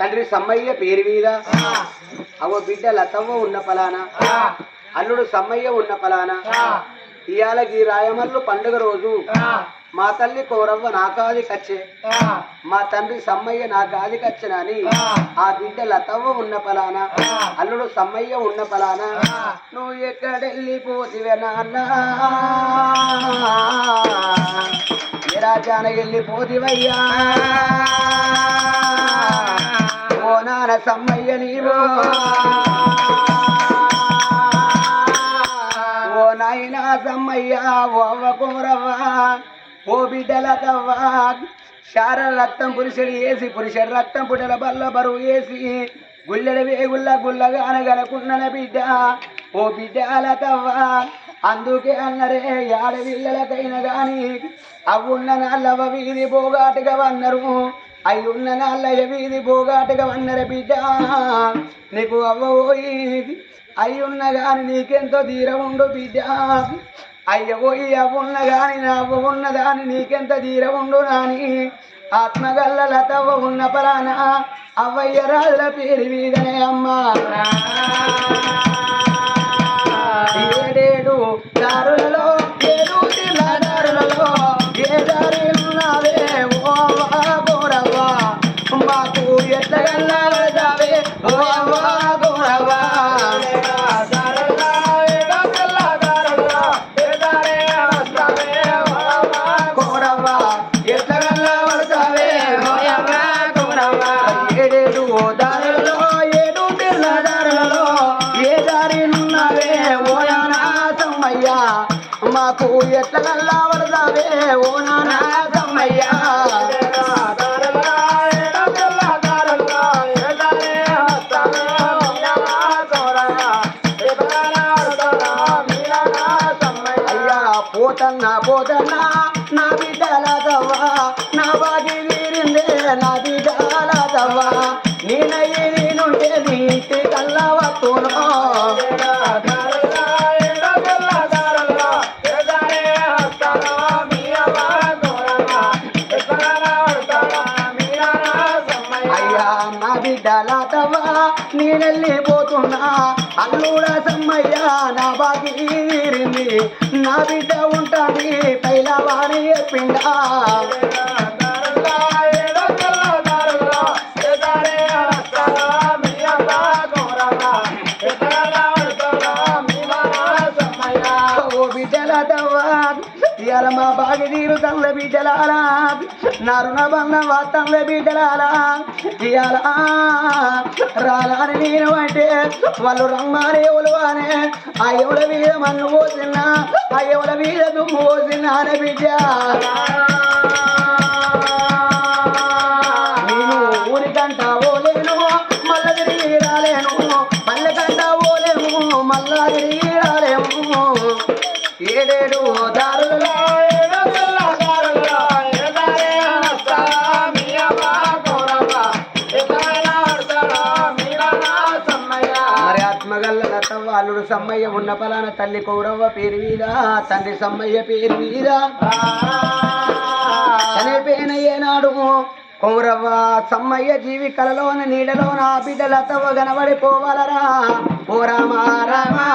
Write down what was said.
తండ్రి సమ్మయ్య పేరు మీద అవ బిడ్డ లతవ్వ ఉన్న పలానా అల్లుడు సమ్మయ్య ఉన్న పలానా ఇయాలకి రాయమల్లు పండుగ రోజు మా తల్లి కౌరవ్వ నాకాది కచ్చే మా తండ్రి సమ్మయ్య నాకాది కచ్చనని ఆ బిడ్డ లతవ్వ ఉన్న పలానా అల్లుడు సమ్మయ్య ఉన్న పలానా నువ్వు ఎక్కడెళ్ళిపోతివే నాన్న ఏ రాజాన వెళ్ళిపోతివయ్యా ఓ నాన్న సమ్మయ్య నీవో ఓ నాయనా సమ్మయ్య ఓ అవ్వ కౌరవ్వ ఓ బిడ్డల తవ్వ శార రక్తం పురుషుడు వేసి పురుషుడు రక్తం పుట్టల బల్ల బరువు వేసి గుల్లెడ వేగుల్ల గుల్లగా అనగలకున్న బిడ్డ ఓ బిడ్డల తవ్వ అందుకే అన్నరే ఆడవిల్లలకైనా గాని అవున్న నాళ్ళవ వీధి పోగాటుగా అన్నారు అయ్యున్న నాళ్ళయ్య వీధి పోగాటుగా అన్నర బిడ్డ నీకు అవ్వబోయి అయ్యున్న గాని నీకెంతో ధీర ఉండు బిడ్డ అయ్యబోయి అవ్వున్న గాని నా అవ్వ ఉన్నదాని నీకెంత ధీర ఉండు నాని ఆత్మగల్ల లతవ్వ ఉన్న పరాన అవ్వయ్య రాళ్ళ పేరు మీదనే అమ్మా ఏడేడు దారులలో ఏడు దారులలో ఏ దారి ఉన్నావే ఓ గౌరవ్వ మాకు ఎట్లగల్లా వెళదావే ఓ అవ్వ గౌరవ్వ మాకు ఎట్లగల్లా వరదావే ఓ నాన్న సమ్మయ్యా అయ్యా పోతన్నా పోతన్నా నా బిడ్డల తవ్వ నా బాగి వీరిందే నా బిడ్డల తవ్వ నేనయ్యి నేనుంటే నీటి కల్లా వస్తును బిడ్డలతవా నేనెళ్ళిపోతున్నా అల్లుడ సమ్మయ్య నా బాగి తీరింది నా బిడ్డ ఉంటుంది పైలవాణి చెప్పిండా ఓ బిడ్డలతవా ఇయాల మా బాగి తీరుతంల బిడ్డలాల నా రుణ బంధ వాతంల బిడ్డలాల ఇయాల రాలని నేను అంటే వాళ్ళు రమ్మని ఎవరు అనే ఆ ఎవడ మీద మన్ను పోసిన్నా ఆ ఎవడ మీద దుమ్ము పోసిన్నా అనే బిడ్డ నేను ఊరికంట ఓలేను మళ్ళా తిరిగి రాలేను పల్లెకంట ఓలేము మళ్ళా తిరిగి రాలేము ఏడేడు దారులలో మరి ఆత్మగల్ల లతవ్వ అల్లుడు సమ్మయ్య ఉన్న పలాన తల్లి కౌరవ్వ పేరు మీద తండ్రి సమ్మయ్య పేరు మీద చనిపోయిన ఏనాడు కౌరవ్వ సమ్మయ్య జీవి కలలోన నీడలోన బిడ్డ లతవ్వ కనబడిపోవాలరా ఓ రామా రామా